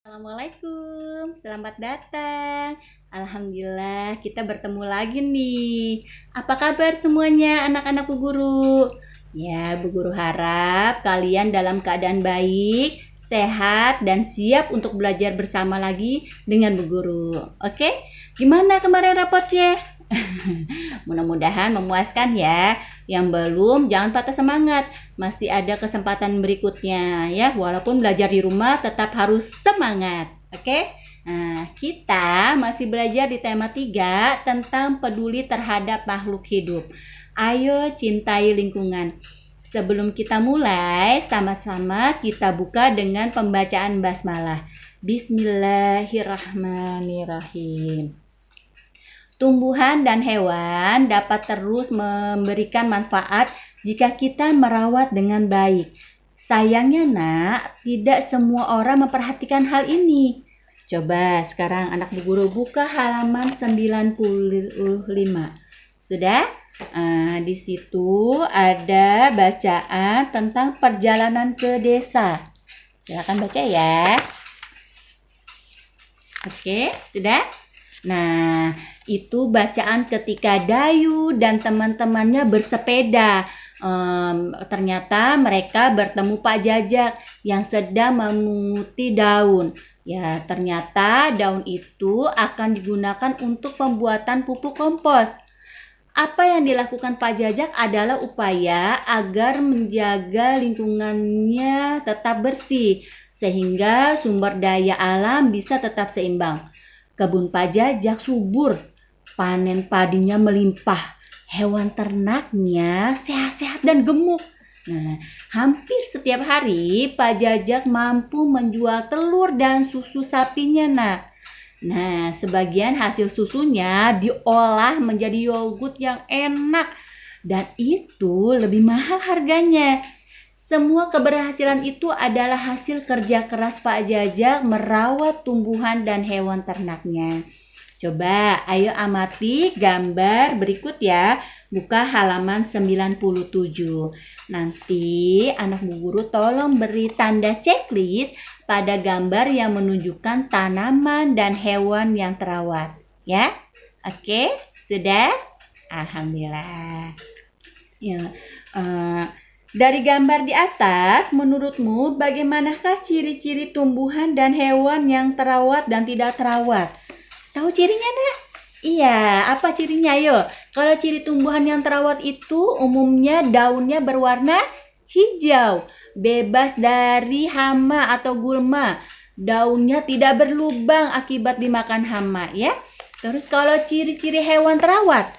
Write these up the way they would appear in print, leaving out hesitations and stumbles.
Assalamualaikum, selamat datang. Alhamdulillah, kita bertemu lagi nih. Apa kabar semuanya, anak-anak Bu Guru? Ya, Bu Guru harap kalian dalam keadaan baik, sehat, dan siap untuk belajar bersama lagi dengan Bu Guru. Oke, gimana kemarin rapotnya? Mudah-mudahan memuaskan ya. Yang belum, jangan patah semangat. Masih ada kesempatan berikutnya ya. Walaupun belajar di rumah tetap harus semangat. Oke? Nah, kita masih belajar di tema 3 tentang peduli terhadap makhluk hidup. Ayo cintai lingkungan. Sebelum kita mulai, sama-sama kita buka dengan pembacaan basmalah. Bismillahirrahmanirrahim. Tumbuhan dan hewan dapat terus memberikan manfaat jika kita merawat dengan baik. Sayangnya nak, tidak semua orang memperhatikan hal ini. Coba sekarang anak Bu Guru buka halaman 95. Sudah? Di situ ada bacaan tentang perjalanan ke desa. Silakan baca ya. Oke, sudah? Nah, itu bacaan ketika Dayu dan teman-temannya bersepeda. Ternyata mereka bertemu Pak Jajak yang sedang memunguti daun. Ya, ternyata daun itu akan digunakan untuk pembuatan pupuk kompos. Apa yang dilakukan Pak Jajak adalah upaya agar menjaga lingkungannya tetap bersih, sehingga sumber daya alam bisa tetap seimbang. Kebun Pak Jajak subur, panen padinya melimpah, hewan ternaknya sehat-sehat dan gemuk. Nah, hampir setiap hari Pak Jajak mampu menjual telur dan susu sapinya, nak. Nah, sebagian hasil susunya diolah menjadi yogurt yang enak dan itu lebih mahal harganya. Semua keberhasilan itu adalah hasil kerja keras Pak Jajak merawat tumbuhan dan hewan ternaknya. Coba, ayo amati gambar berikut ya. Buka halaman 97. Nanti anak Bu Guru tolong beri tanda checklist pada gambar yang menunjukkan tanaman dan hewan yang terawat. Ya, oke, sudah? Alhamdulillah. Ya, dari gambar di atas, menurutmu bagaimanakah ciri-ciri tumbuhan dan hewan yang terawat dan tidak terawat? Tahu cirinya, nak? Iya, apa cirinya? Ayo, kalau ciri tumbuhan yang terawat itu umumnya daunnya berwarna hijau, bebas dari hama atau gulma. Daunnya tidak berlubang akibat dimakan hama, ya. Terus kalau ciri-ciri hewan terawat,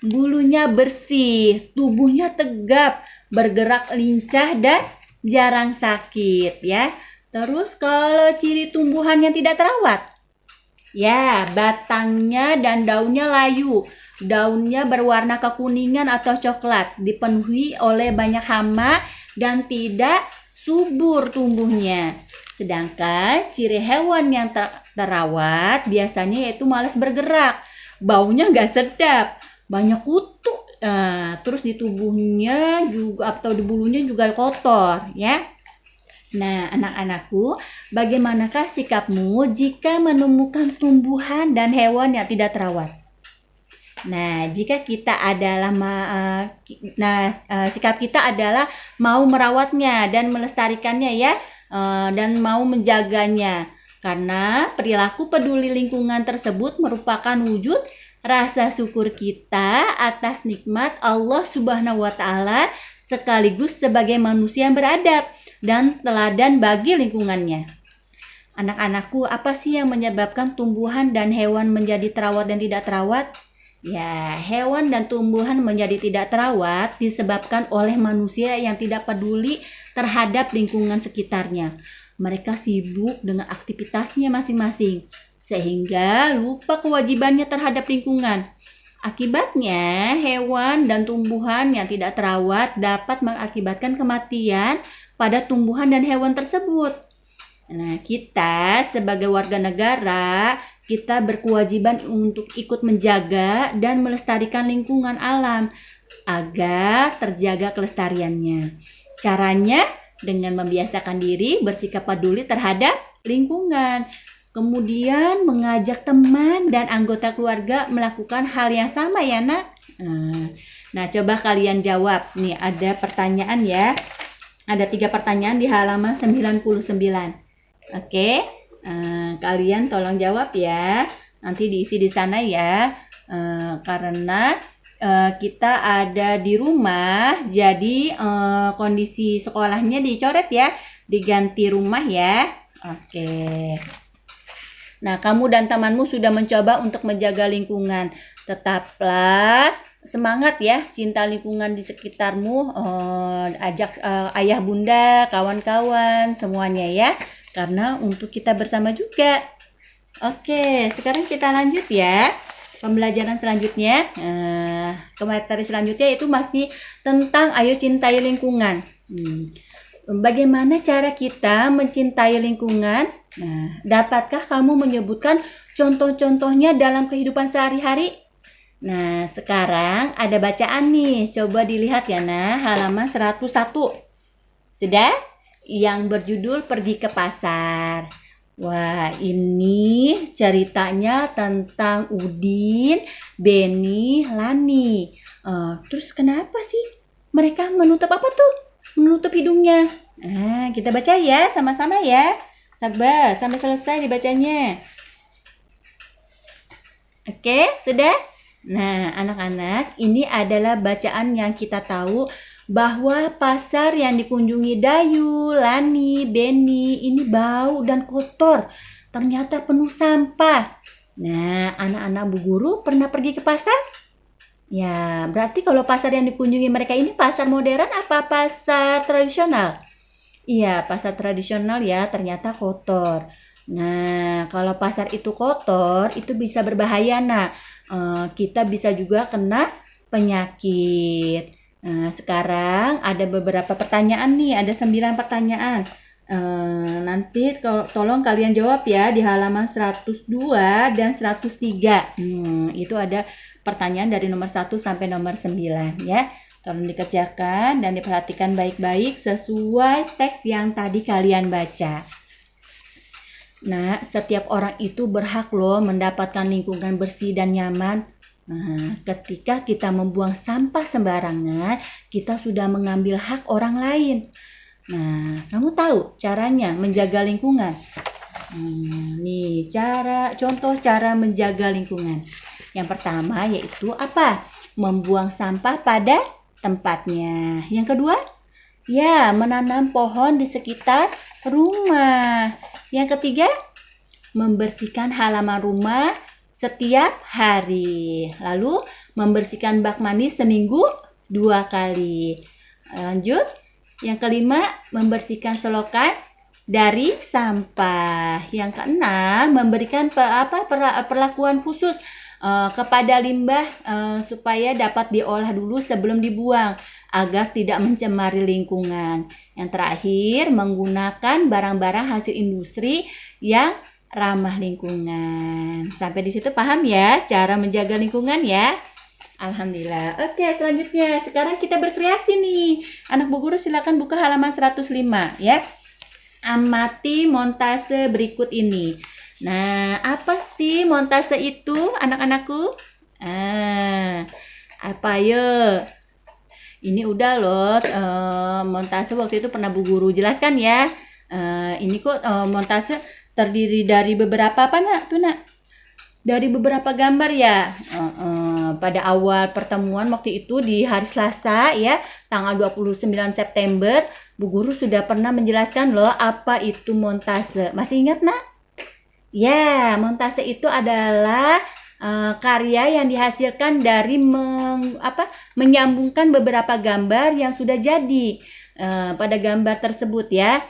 bulunya bersih, tubuhnya tegap, bergerak lincah dan jarang sakit ya. Terus kalau ciri tumbuhan yang tidak terawat, ya batangnya dan daunnya layu, daunnya berwarna kekuningan atau coklat, dipenuhi oleh banyak hama dan tidak subur tumbuhnya. Sedangkan ciri hewan yang terawat biasanya yaitu malas bergerak, baunya nggak sedap, banyak kutu, terus di tubuhnya juga atau di bulunya juga kotor ya. Nah, anak-anakku, bagaimanakah sikapmu jika menemukan tumbuhan dan hewan yang tidak terawat? Nah, jika kita adalah sikap kita adalah mau merawatnya dan melestarikannya ya, dan mau menjaganya. Karena perilaku peduli lingkungan tersebut merupakan wujud rasa syukur kita atas nikmat Allah Subhanahu wa taala sekaligus sebagai manusia yang beradab dan teladan bagi lingkungannya. Anak-anakku, apa sih yang menyebabkan tumbuhan dan hewan menjadi terawat dan tidak terawat? Ya, hewan dan tumbuhan menjadi tidak terawat disebabkan oleh manusia yang tidak peduli terhadap lingkungan sekitarnya. Mereka sibuk dengan aktivitasnya masing-masing, sehingga lupa kewajibannya terhadap lingkungan. Akibatnya, hewan dan tumbuhan yang tidak terawat dapat mengakibatkan kematian pada tumbuhan dan hewan tersebut. Nah, kita sebagai warga negara, kita berkewajiban untuk ikut menjaga dan melestarikan lingkungan alam agar terjaga kelestariannya. Caranya dengan membiasakan diri bersikap peduli terhadap lingkungan. Kemudian mengajak teman dan anggota keluarga melakukan hal yang sama ya nak. Nah coba kalian jawab. Nih ada pertanyaan ya. Ada 3 pertanyaan di halaman 99. Oke, kalian tolong jawab ya. Nanti diisi di sana ya. Karena kita ada di rumah, jadi kondisi sekolahnya dicoret ya, diganti rumah ya. Oke. Nah, kamu dan temanmu sudah mencoba untuk menjaga lingkungan. Tetaplah semangat ya, cinta lingkungan di sekitarmu. Ajak ayah bunda, kawan-kawan, semuanya ya. Karena untuk kita bersama juga. Oke, sekarang kita lanjut ya. Pembelajaran selanjutnya, ke materi selanjutnya itu masih tentang ayo cintai lingkungan. Bagaimana cara kita mencintai lingkungan? Nah, dapatkah kamu menyebutkan contoh-contohnya dalam kehidupan sehari-hari? Nah, sekarang ada bacaan nih. Coba dilihat ya, nah, halaman 101. Sudah? Yang berjudul Pergi ke Pasar. Wah, ini ceritanya tentang Udin, Beni, Lani. Terus kenapa sih mereka menutup apa tuh? Menutup hidungnya. Kita baca ya, sama-sama ya. Sabar, sampai selesai dibacanya. Oke, sudah? Nah, anak-anak, ini adalah bacaan yang kita tahu bahwa pasar yang dikunjungi Dayu, Lani, Beni ini bau dan kotor. Ternyata penuh sampah. Nah, anak-anak Bu Guru pernah pergi ke pasar? Ya, berarti kalau pasar yang dikunjungi mereka ini pasar modern apa pasar tradisional? Iya, pasar tradisional ya, ternyata kotor. Nah, kalau pasar itu kotor, itu bisa berbahaya, nak. Kita bisa juga kena penyakit. Sekarang ada beberapa pertanyaan nih, ada 9 pertanyaan. Nanti tolong kalian jawab ya di halaman 102 dan 103. Itu ada pertanyaan dari nomor 1 sampai nomor 9 ya. Tolong dikerjakan dan diperhatikan baik-baik sesuai teks yang tadi kalian baca. Nah, setiap orang itu berhak loh mendapatkan lingkungan bersih dan nyaman. Nah, ketika kita membuang sampah sembarangan, kita sudah mengambil hak orang lain. Nah, kamu tahu caranya menjaga lingkungan? Nih, contoh cara menjaga lingkungan. Yang pertama yaitu apa? Membuang sampah pada tempatnya. Yang kedua, ya menanam pohon di sekitar rumah. Yang ketiga, membersihkan halaman rumah setiap hari. Lalu, membersihkan bak mandi seminggu 2 kali. Lanjut, yang kelima, membersihkan selokan dari sampah. Yang keenam, memberikan perlakuan khusus kepada limbah supaya dapat diolah dulu sebelum dibuang agar tidak mencemari lingkungan. Yang terakhir, menggunakan barang-barang hasil industri yang ramah lingkungan. Sampai di situ paham ya cara menjaga lingkungan ya? Alhamdulillah. Oke, selanjutnya sekarang kita berkreasi nih. Anak Bu Guru silakan buka halaman 105 ya. Amati montase berikut ini. Nah, apa sih montase itu, anak-anakku? Apa ya? Ini udah loh, montase waktu itu pernah Bu Guru jelaskan ya. Ini kok montase terdiri dari beberapa apa nak? Tuh nak, dari beberapa gambar ya. Pada awal pertemuan waktu itu di hari Selasa ya, tanggal 29 September, Bu Guru sudah pernah menjelaskan loh apa itu montase. Masih ingat nak? Ya, montase itu adalah karya yang dihasilkan dari menyambungkan beberapa gambar yang sudah jadi pada gambar tersebut ya,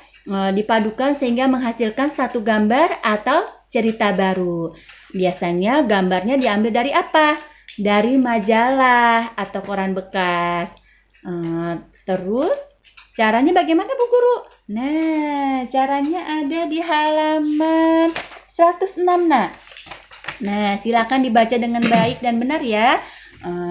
dipadukan sehingga menghasilkan satu gambar atau cerita baru. Biasanya gambarnya diambil dari apa? Dari majalah atau koran bekas. Terus caranya bagaimana Bu Guru? Nah, caranya ada di halaman 106 nak. Nah, silakan dibaca dengan baik dan benar ya.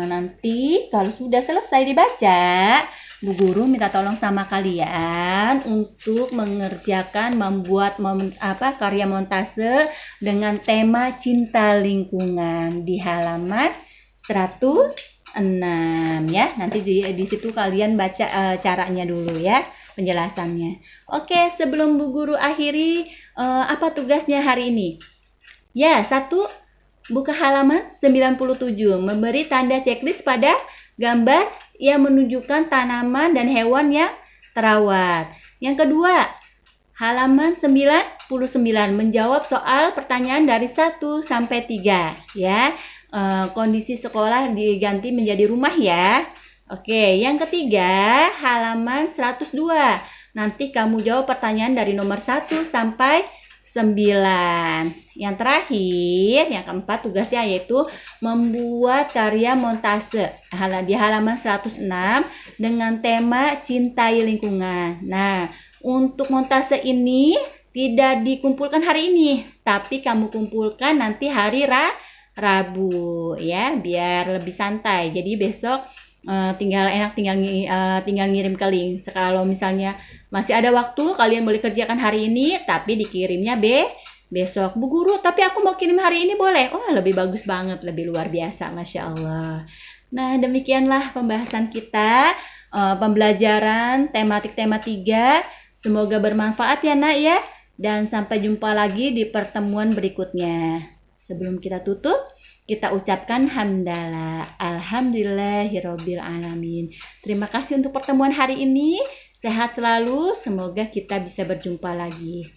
Nanti kalau sudah selesai dibaca, Bu Guru minta tolong sama kalian untuk membuat karya montase dengan tema cinta lingkungan di halaman 106 ya. Nanti di situ kalian baca caranya dulu ya, penjelasannya. Oke, sebelum Bu Guru akhiri, apa tugasnya hari ini? Ya, 1, buka halaman 97, memberi tanda checklist pada gambar yang menunjukkan tanaman dan hewan yang terawat. Yang kedua, halaman 99, menjawab soal pertanyaan dari 1 sampai 3 ya. Kondisi sekolah diganti menjadi rumah ya. Oke, yang ketiga, halaman 102. Nanti kamu jawab pertanyaan dari nomor 1 sampai 9. Yang terakhir, yang keempat tugasnya yaitu membuat karya montase di halaman 106 dengan tema cintai lingkungan. Nah, untuk montase ini tidak dikumpulkan hari ini, tapi kamu kumpulkan nanti hari Rabu ya, biar lebih santai. Jadi besok tinggal ngirim ke link. Kalau misalnya masih ada waktu, kalian boleh kerjakan hari ini, tapi dikirimnya besok. Bu Guru, tapi aku mau kirim hari ini boleh? Oh, lebih bagus banget, lebih luar biasa, Masya Allah. Nah, demikianlah pembahasan kita, pembelajaran tematik tema 3. Semoga bermanfaat ya nak ya, dan sampai jumpa lagi di pertemuan berikutnya. Sebelum kita tutup, kita ucapkan hamdalah, alhamdulillahirabbil alamin. Terima kasih untuk pertemuan hari ini. Sehat selalu, semoga kita bisa berjumpa lagi.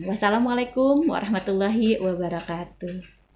Wassalamualaikum warahmatullahi wabarakatuh.